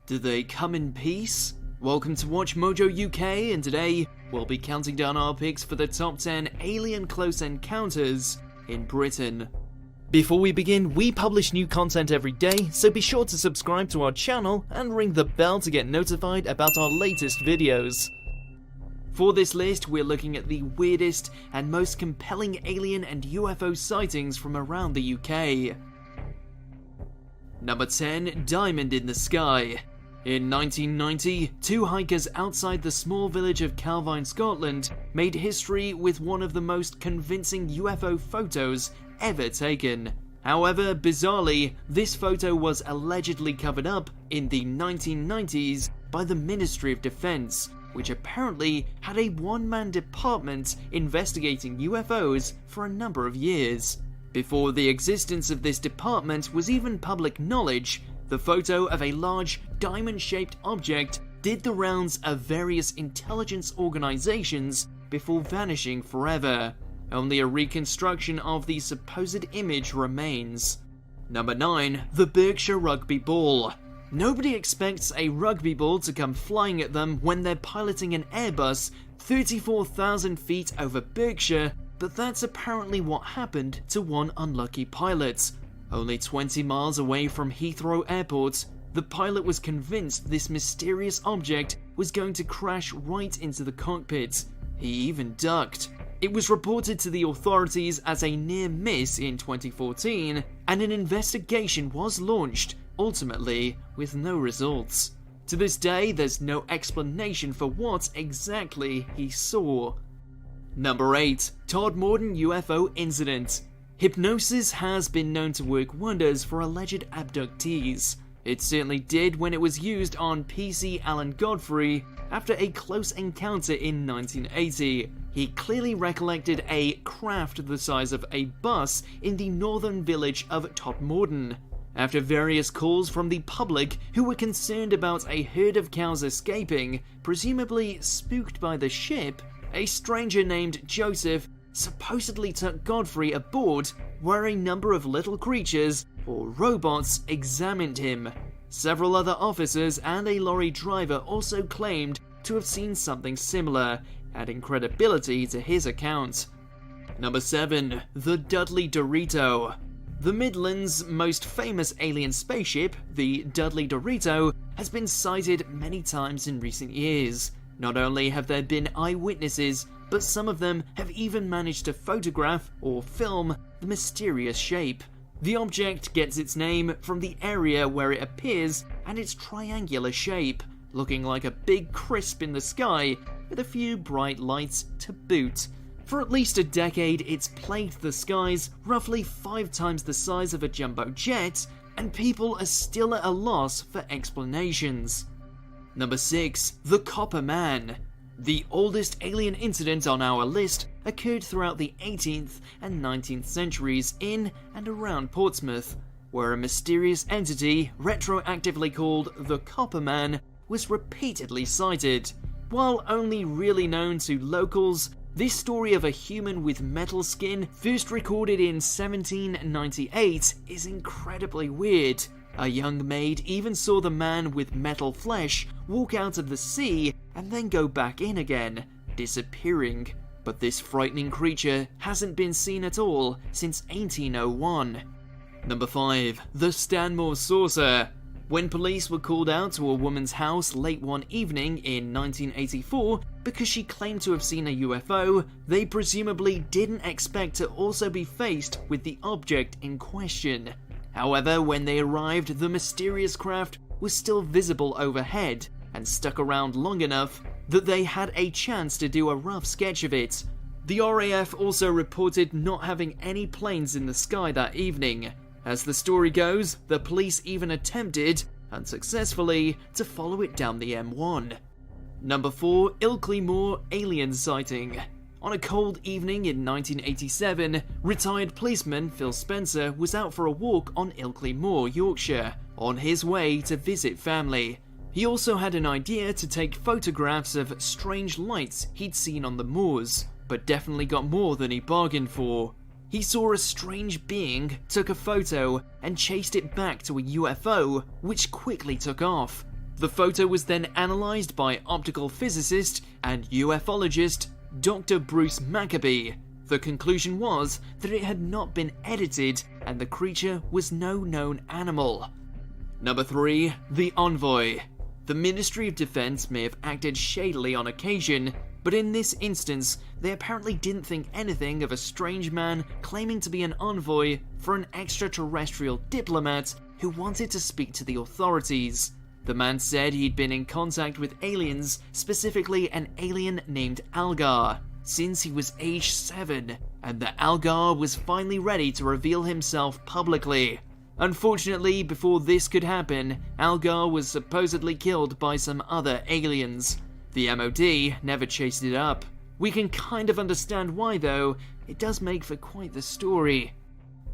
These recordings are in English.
Do they come in peace? Welcome to Watch Mojo UK, and today we'll be counting down our picks for the top 10 alien close encounters in Britain. Before we begin, we publish new content every day, so be sure to subscribe to our channel and ring the bell to get notified about our latest videos. For this list, we're looking at the weirdest and most compelling alien and UFO sightings from around the UK. Number 10. Diamond in the Sky. In 1990, two hikers outside the small village of Calvine, Scotland, made history with one of the most convincing UFO photos ever taken. However, bizarrely, this photo was allegedly covered up in the 1990s by the Ministry of Defense, which apparently had a one-man department investigating UFOs for a number of years. Before the existence of this department was even public knowledge, the photo of a large diamond-shaped object did the rounds of various intelligence organizations before vanishing forever. Only a reconstruction of the supposed image remains. Number 9. The Berkshire Rugby Ball. Nobody expects a rugby ball to come flying at them when they're piloting an Airbus 34,000 feet over Berkshire, but that's apparently what happened to one unlucky pilot. Only 20 miles away from Heathrow Airport, the pilot was convinced this mysterious object was going to crash right into the cockpit. He even ducked. It was reported to the authorities as a near miss in 2014, and an investigation was launched, ultimately with no results. To this day, there's no explanation for what exactly he saw. Number 8. Todmorden UFO Incident. Hypnosis has been known to work wonders for alleged abductees. It certainly did when it was used on PC Alan Godfrey after a close encounter in 1980. He clearly recollected a craft the size of a bus in the northern village of Todmorden. After various calls from the public who were concerned about a herd of cows escaping, presumably spooked by the ship, a stranger named Joseph supposedly took Godfrey aboard, where a number of little creatures, or robots, examined him. Several other officers and a lorry driver also claimed to have seen something similar, adding credibility to his account. Number 7. The Dudley Dorito. The Midlands' most famous alien spaceship, the Dudley Dorito, has been sighted many times in recent years. Not only have there been eyewitnesses, but some of them have even managed to photograph or film the mysterious shape. The object gets its name from the area where it appears and its triangular shape, looking like a big crisp in the sky with a few bright lights to boot. For at least a decade, it's plagued the skies, roughly 5 times the size of a jumbo jet, and people are still at a loss for explanations. Number 6. The Copper Man. The oldest alien incident on our list occurred throughout the 18th and 19th centuries in and around Portsmouth, where a mysterious entity, retroactively called the Copper Man, was repeatedly sighted. While only really known to locals, this story of a human with metal skin, first recorded in 1798, is incredibly weird. A young maid even saw the man with metal flesh walk out of the sea and then go back in again, disappearing. But this frightening creature hasn't been seen at all since 1801. Number 5. The Stanmore Saucer. When police were called out to a woman's house late one evening in 1984 because she claimed to have seen a UFO, they presumably didn't expect to also be faced with the object in question. However, when they arrived, the mysterious craft was still visible overhead and stuck around long enough that they had a chance to do a rough sketch of it. The RAF also reported not having any planes in the sky that evening. As the story goes, the police even attempted, unsuccessfully, to follow it down the M1. Number 4. Ilkley Moor Alien Sighting. On a cold evening in 1987, retired policeman Phil Spencer was out for a walk on Ilkley Moor, Yorkshire, on his way to visit family. He also had an idea to take photographs of strange lights he'd seen on the moors, but definitely got more than he bargained for. He saw a strange being, took a photo, and chased it back to a UFO, which quickly took off. The photo was then analysed by optical physicist and ufologist Dr. Bruce Maccabee. The conclusion was that it had not been edited and the creature was no known animal. Number 3. The Envoy. The Ministry of Defense may have acted shadily on occasion, but in this instance, they apparently didn't think anything of a strange man claiming to be an envoy for an extraterrestrial diplomat who wanted to speak to the authorities. The man said he'd been in contact with aliens, specifically an alien named Algar, since he was age 7, and that Algar was finally ready to reveal himself publicly. Unfortunately, before this could happen, Algar was supposedly killed by some other aliens. The MOD never chased it up. We can kind of understand why though, it does make for quite the story.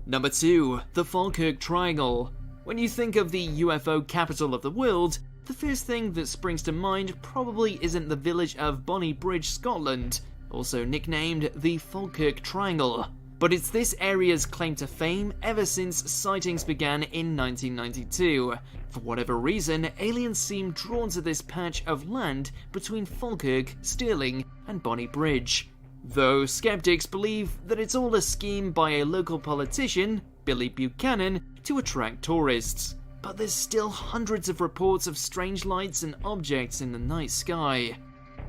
Number 2. The Falkirk Triangle. When you think of the UFO capital of the world, the first thing that springs to mind probably isn't the village of Bonnybridge, Scotland, also nicknamed the Falkirk Triangle. But it's this area's claim to fame ever since sightings began in 1992. For whatever reason, aliens seem drawn to this patch of land between Falkirk, Stirling, and Bonnybridge. Though skeptics believe that it's all a scheme by a local politician, Billy Buchanan, to attract tourists. But there's still hundreds of reports of strange lights and objects in the night sky.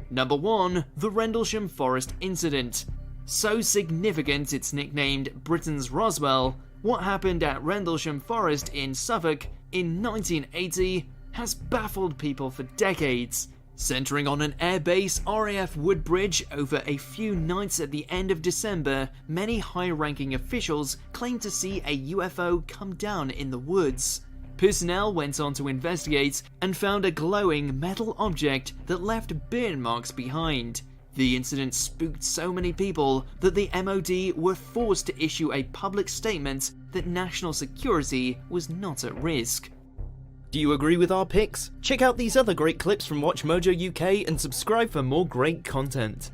Number 1. The Rendlesham Forest Incident. So significant it's nicknamed Britain's Roswell, what happened at Rendlesham Forest in Suffolk in 1980 has baffled people for decades. Centering on an airbase RAF Woodbridge over a few nights at the end of December, many high-ranking officials claimed to see a UFO come down in the woods. Personnel went on to investigate and found a glowing metal object that left burn marks behind. The incident spooked so many people that the MOD were forced to issue a public statement that national security was not at risk. Do you agree with our picks? Check out these other great clips from WatchMojo UK and subscribe for more great content.